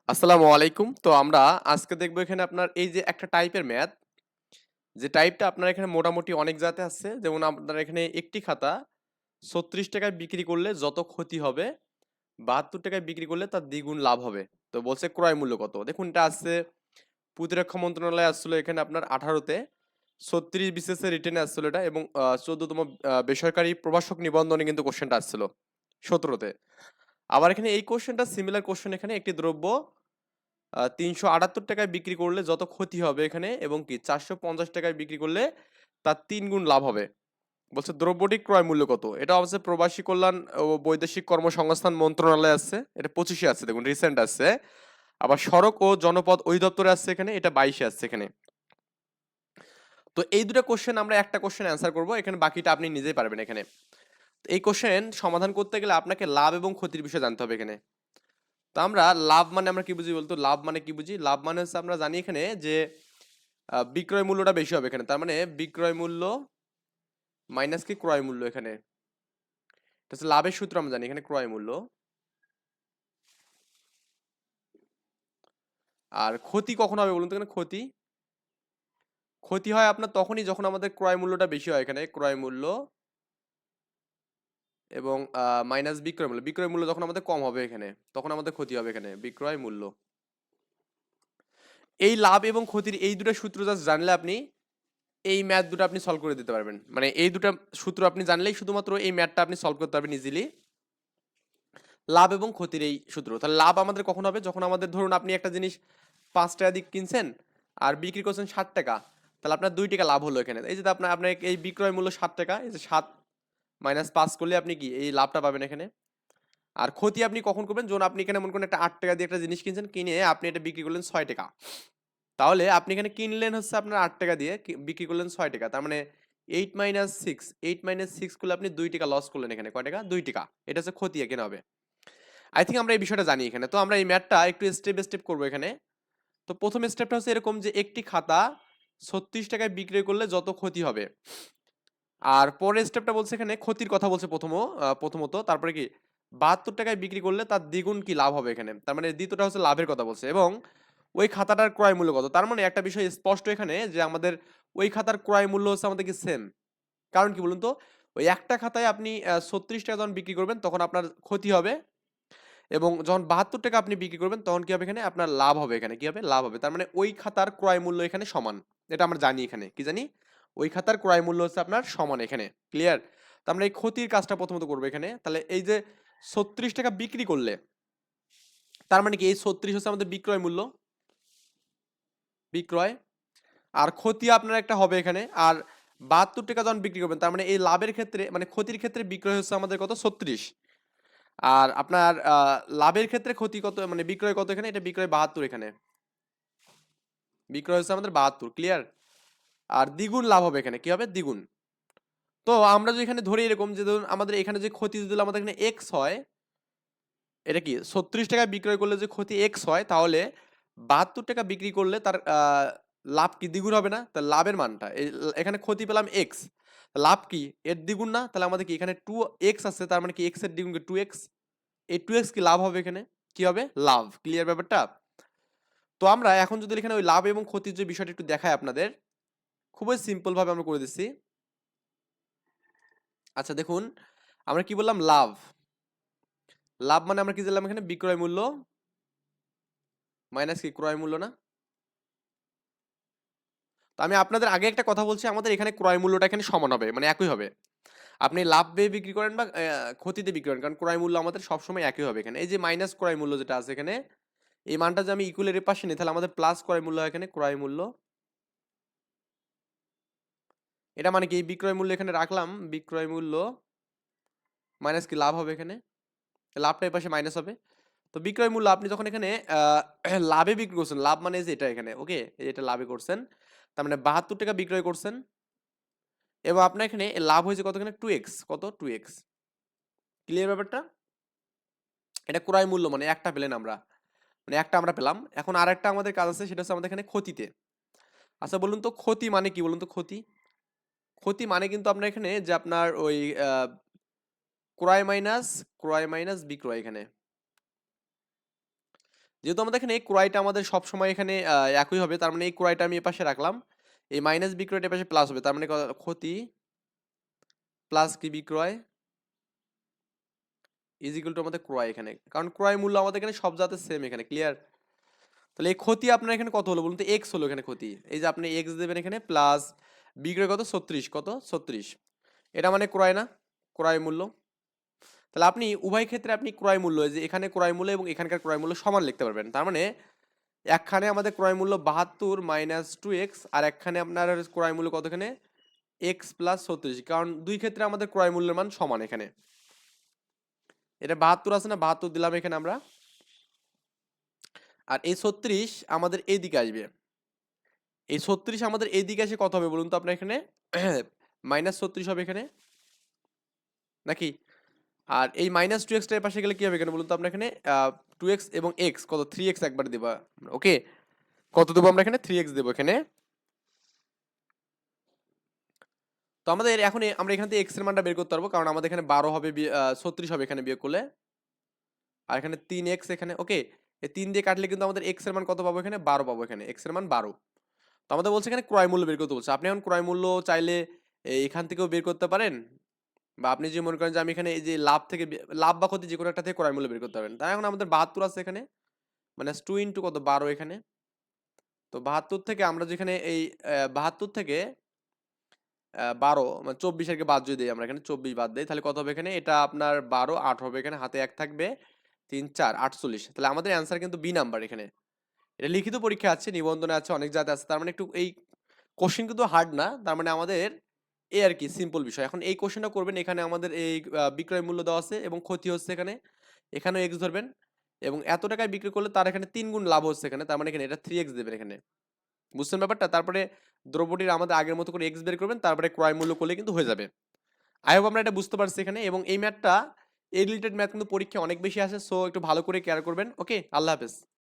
আসসালামু আলাইকুম। তো আমরা আজকে দেখবো এখানে আপনার এই যে একটা টাইপের ম্যাথ, যে টাইপটা আপনার এখানে মোটামুটি অনেক জাতে আছে। যেমন আপনার এখানে একটি খাতা ৳৩৬ য় বিক্রি করলে যত ক্ষতি হবে, ৳৭২ য় বিক্রি করলে তার দ্বিগুণ লাভ হবে। তো বলছে ক্রয় মূল্য কত? দেখুন এটা আছে প্রতিরক্ষা মন্ত্রণালয়ে আসছিল এখানে আপনার 18 তে 36 বিসিএস এর রিটেনে আসছিল এটা এবং 14 তম বেসরকারি প্রভাষক নিবন্ধনে কিন্তু কোশ্চেনটা আসছিল 17 তে। আবার এখানে এই কোশ্চেনটা সিমিলার কোশ্চেন এখানে একটি দ্রব্য ৳৩৭৮ য় বিক্রি করলে যত ক্ষতি হবে এখানে এবং কি ৳৪৫০ য় বিক্রি করলে তার ৩ গুণ লাভ হবে। বলছে দ্রব্যটির ক্রয় মূল্য কত? এটা অবশ্যই প্রবাসী কল্যাণ ও বৈদেশিক কর্মসংস্থান মন্ত্রণালয়ে আছে। এটা 25 এ আছে দেখুন রিসেন্ট আছে। আবার সড়ক ও জনপথ অধিদপ্তরে আছে এখানে, এটা 22 এ আছে এখানে। তো এই ২ টা কোশ্চেন আমরা একটা কোশ্চেন অ্যান্সার করব। এখানে বাকিটা আপনি নিজেই পারবেন এখানে। তো এই কোশ্চেন সমাধান করতে গেলে আপনাকে লাভ এবং ক্ষতির বিষয় জানতে হবে এখানে। তো আমরা লাভ মানে আমরা কি বুঝি বলতো? লাভ মানে কি বুঝি? লাভ মানে হচ্ছে আমরা জানি এখানে যে বিক্রয় মূল্যটা বেশি হবে এখানে। তার মানে বিক্রয় মূল্য মাইনাস কি ক্রয় মূল্য এখানে। এটা হচ্ছে লাভের সূত্র আমরা জানি এখানে ক্রয় মূল্য। আর ক্ষতি কখন হবে বলুন তো এখানে ক্ষতি? ক্ষতি হয় আপনার তখনই যখন আমাদের ক্রয় মূল্যটা বেশি হয় এখানে। ক্রয় মূল্য এবং মাইনাস বিক্রয় মূল্য। বিক্রয় মূল্য যখন আমাদের কম হবে এখানে, তখন আমাদের ক্ষতি হবে এখানে। বিক্রয় মূল্য। এই লাভ এবং ক্ষতির এই ২ টা সূত্র জাস্ট জানলে আপনি এই ম্যাথ দুটো আপনি সলভ করে দিতে পারবেন। মানে এই ২ টা সূত্র আপনি জানলেই শুধুমাত্র এই ম্যাথটা আপনি সলভ করতে পারবেন ইজিলি। লাভ এবং ক্ষতির এই সূত্র। তাহলে লাভ আমাদের কখন হবে? যখন আমাদের ধরুন আপনি একটা জিনিস ৳৫ দিয়ে কিনছেন আর বিক্রি করছেন ৳৬০। তাহলে আপনার ৳২ লাভ হলো এখানে। এই যে আপনার আপনার এই বিক্রয় মূল্য ৳৬০, এই যে ৭ মাইনাস ৫ করলে আপনি কি এই লাভটা পাবেন এখানে। আর ক্ষতি আপনি কখন করবেন? যখন আপনি এখানে মনে করেন একটা ৳৮ দিয়ে একটা জিনিস কিনছেন, কিনে আপনি এটা বিক্রি করলেন ৳৬। তাহলে আপনি এখানে কিনলেন হচ্ছে আপনার ৳৮ দিয়ে, বিক্রি করলেন ৳৬। তার মানে 8 মাইনাস 6, 8 মাইনাস 6 করলে আপনি ৳2 লস করলেন এখানে। কয় টাকা? ৳2। এটা হচ্ছে ক্ষতি এখানে হবে। আই থিংক আমরা এই বিষয়টা জানি এখানে। তো আমরা এই ম্যাথটা একটু স্টেপ বাই স্টেপ করব এখানে। তো ১ম স্টেপটা হচ্ছে এরকম যে একটি খাতা ৳৩৬ য় বিক্রয় করলে যত ক্ষতি হবে। আর পরের স্টেপটা বলছে এখানে ক্ষতির কথা বলছে প্রথমত। তারপরে কি ৳৭২ য় বিক্রি করলে তার দ্বিগুণ কি লাভ হবে এখানে। তার মানে দ্বিতীয়টা হচ্ছে লাভের কথা বলছে এবং ওই খাতাটার ক্রয় মূল্য কত। তার মানে একটা বিষয় স্পষ্ট এখানে যে আমাদের ওই খাতার ক্রয় মূল্য হচ্ছে আমাদের কি সেম। কারণ কি বলুন তো? ওই একটা খাতায় আপনি ৳৩৬ যখন বিক্রি করবেন তখন আপনার ক্ষতি হবে এবং যখন ৳৭২ আপনি বিক্রি করবেন তখন কি হবে এখানে? আপনার লাভ হবে এখানে। কি হবে? লাভ হবে। তার মানে ওই খাতার ক্রয় মূল্য এখানে সমান। এটা আমরা জানি এখানে। কি জানি? ওই খাতার ক্রয় মূল্য হচ্ছে আপনার সমান এখানে। ক্লিয়ার? তো আমরা এই ক্ষতির কাজটা প্রথমত করব এখানে। তাহলে এই যে ৳৩৬ বিক্রি করলে, তার মানে কি এই ৩৬ হচ্ছে আমাদের বিক্রয় মূল্য। বিক্রয়। আর ক্ষতি আপনার একটা হবে এখানে। আর ৳৭২ যখন বিক্রি করবেন তার মানে এই লাভের ক্ষেত্রে মানে ক্ষতির ক্ষেত্রে বিক্রয় হচ্ছে আমাদের কত? ৩৬। আর আপনার লাভের ক্ষেত্রে ক্ষতি কত মানে বিক্রয় কত এখানে? এটা বিক্রয় ৭২ এখানে। বিক্রয় হচ্ছে আমাদের ৭২ ক্লিয়ার? আর দ্বিগুণ লাভ হবে এখানে। কি হবে? দ্বিগুণ। তো আমরা যদি এখানে ধরি এরকম যে ধরুন আমাদের এখানে যে ক্ষতি যদি আমাদের এখানে x হয়, এটা কি ৳৩৬ বিক্রয় করলে যে ক্ষতি x হয় তাহলে ৳৭২ বিক্রি করলে তার লাভ কি দ্বিগুণ হবে না? তাহলে লাভের মানটা এখানে ক্ষতি পেলাম x, লাভ কি? এর দ্বিগুণ না? তাহলে আমাদের কি এখানে 2x আছে তার মানে কি x এর দ্বিগুণ কি 2x? এই 2x কি লাভ হবে এখানে? কি হবে? লাভ। ক্লিয়ার ব্যাপারটা? তো আমরা এখন যদি এখানে ওই লাভ এবং ক্ষতির যে বিষয়টা একটু দেখাই আপনাদের, খুবই সিম্পল ভাবে আমরা করে দিচ্ছি। আচ্ছা দেখুন, আমরা কি বললাম? লাভ। লাভ মানে আমরা কি দিলাম এখানে? বিক্রয় মূল্য মাইনাস কি ক্রয় মূল্য না? তো আমি আপনাদের আগে একটা কথা বলছি, আমাদের এখানে ক্রয় মূল্যটা এখানে সমান হবে, মানে একই হবে। আপনি লাভ দিয়ে বিক্রি করেন বা ক্ষতিতে বিক্রি করেন, কারণ ক্রয় মূল্য আমাদের সবসময় একই হবে এখানে। এই যে মাইনাস ক্রয় মূল্য যেটা আছে এখানে, এই মানটা যে আমি ইকুয়ালের পাশে নিই তাহলে আমাদের প্লাস ক্রয় মূল্য হয় এখানে ক্রয় মূল্য। এটা মানে কি এই বিক্রয় মূল্য এখানে রাখলাম, বিক্রয় মূল্য মাইনাস কি লাভ হবে এখানে। লাভটা এই পাশে মাইনাস হবে। তো বিক্রয় মূল্য আপনি যখন এখানে লাভে বিক্রি করছেন, লাভ মানে এই যে এটা এখানে, ওকে? এটা লাভে করছেন। তার মানে ৳৭২ বিক্রয় করছেন এবং আপনার এখানে লাভ হয়েছে কত এখানে 2x, কত? 2x। ক্লিয়ার ব্যাপারটা? এটা ক্রয় মূল্য মানে একটা পেলেন আমরা। মানে একটা আমরা পেলাম। এখন আরেকটা আমাদের কাজ আছে সেটা হচ্ছে আমাদের এখানে ক্ষতিতে। আচ্ছা বলুন তো ক্ষতি মানে কি বলুন তো ক্ষতি? ক্ষতি মানে কিন্তু আপনার এখানে যে আপনার ওই আ ক্রয় মাইনাস বিক্রয় এখানে। যেহেতু আমাদের এখানে ক্রয়টা আমাদের সবসময় এখানে একই হবে, তার মানে এই ক্রয়টা আমি এপাশে রাখলাম, এই মাইনাস বিক্রয়টা এপাশে প্লাস হবে, তার মানে ক্ষতি প্লাস কি বিক্রয় ইজ ইকুয়াল টু আমাদের ক্রয় এখানে, কারণ ক্রয় মূল্য আমাদের এখানে সব জাতের সেম এখানে, ক্লিয়ার? তাহলে এই ক্ষতি আপনার এখানে কত হলো বলুন তো? এক্স হলো এখানে ক্ষতি, এই যে আপনি এক্স দেবেন এখানে, প্লাস বিক্রয় কত 36, কত 36, এটা মানে ক্রয় না, ক্রয় মূল্য। তাহলে আপনি উভয় ক্ষেত্রে আপনি ক্রয় মূল্য, যে এখানে ক্রয় মূল্য এবং এখানকার ক্রয় মূল্য সমান লিখতে পারবেন। তার মানে একখানে আমাদের ক্রয় মূল্য 72 মাইনাস 2x, আর একখানে আপনার ক্রয় মূল্য কত এখানে x প্লাস 36, কারণ দুই ক্ষেত্রে আমাদের ক্রয় মূল্যের মান সমান এখানে। এটা 72 আছে না, 72 দিলাম এখানে আমরা, আর এই 36 আমাদের এই দিকে আসবে, এই 36 আমাদের এই দিকে এসে কত হবে বলুন তো আপনার এখানে? মাইনাস 36 হবে এখানে নাকি? আর এই মাইনাস 2x টার পাশে গেলে কি হবে এখানে বলুন তো আপনার এখানে? 2x এবং x কত 3x একবার দেবা, ওকে? কত দেবো আমরা এখানে? 3x দেবো এখানে। তো আমাদের এখন আমরা এখান থেকে x এর মানটা বের করতে পারবো, কারণ আমাদের এখানে 12 হবে, 36 হবে এখানে বিয়োগ করলে, আর এখানে 3x এখানে, ওকে? এই 3 দিয়ে কাটলে কিন্তু আমাদের x এর মান কত পাবো এখানে? 12 পাবো এখানে, x এর মান 12। তো আমাদের বলছে এখানে ক্রয় মূল্য বের করতে বলছে। আপনি এখন ক্রয় মূল্য চাইলে এখান থেকেও বের করতে পারেন, বা আপনি যদি মনে করেন যে আমি এখানে এই যে লাভ থেকে লাভ বা ক্ষতি যে কোনো একটা থেকে ক্রয় মূল্য বের করতে পারবেন। তাই এখন আমাদের 72 আছে এখানে, মানে 2 ইন্টু কত 12 এখানে। তো 72 থেকে আমরা যেখানে এই 72 থেকে 12 মানে 24 এর বাদ যদি দেই, আমরা এখানে 24 বাদ দেই, তাহলে কত হবে এখানে? এটা আপনার 12 8 হবে এখানে, হাতে 1 থাকবে, 3 4 48। তাহলে আমাদের অ্যান্সার কিন্তু বি নাম্বার এখানে। এটা লিখিত পরীক্ষা আছে, নিবন্ধনে আছে, অনেক জায়গাতে আছে, তার মানে একটু এই কোশ্চেন কিন্তু হার্ড না, তার মানে আমাদের এই আর কি সিম্পল বিষয়। এখন এই কোশ্চেনটা করবেন, এখানে আমাদের এই বিক্রয় মূল্য দেওয়া আছে এবং ক্ষতি হচ্ছে এখানে, এখানেও এক্স ধরবেন, এবং এত টাকায় বিক্রি করলে তার এখানে 3 গুণ লাভ হচ্ছে এখানে, তার মানে এখানে এটা 3x দেবেন এখানে। বুঝছেন ব্যাপারটা? তারপরে দ্রব্যটির আমাদের আগের মতো করে এক্স বের করবেন, তারপরে ক্রয় মূল্য করলে কিন্তু হয়ে যাবে। আই হোপ আমরা এটা বুঝতে পারছি এখানে। এবং এই ম্যাথটা, এই রিলেটেড ম্যাথ কিন্তু পরীক্ষা অনেক বেশি আসে, সো একটু ভালো করে কেয়ার করবেন। ওকে, আল্লাহ হাফেজ।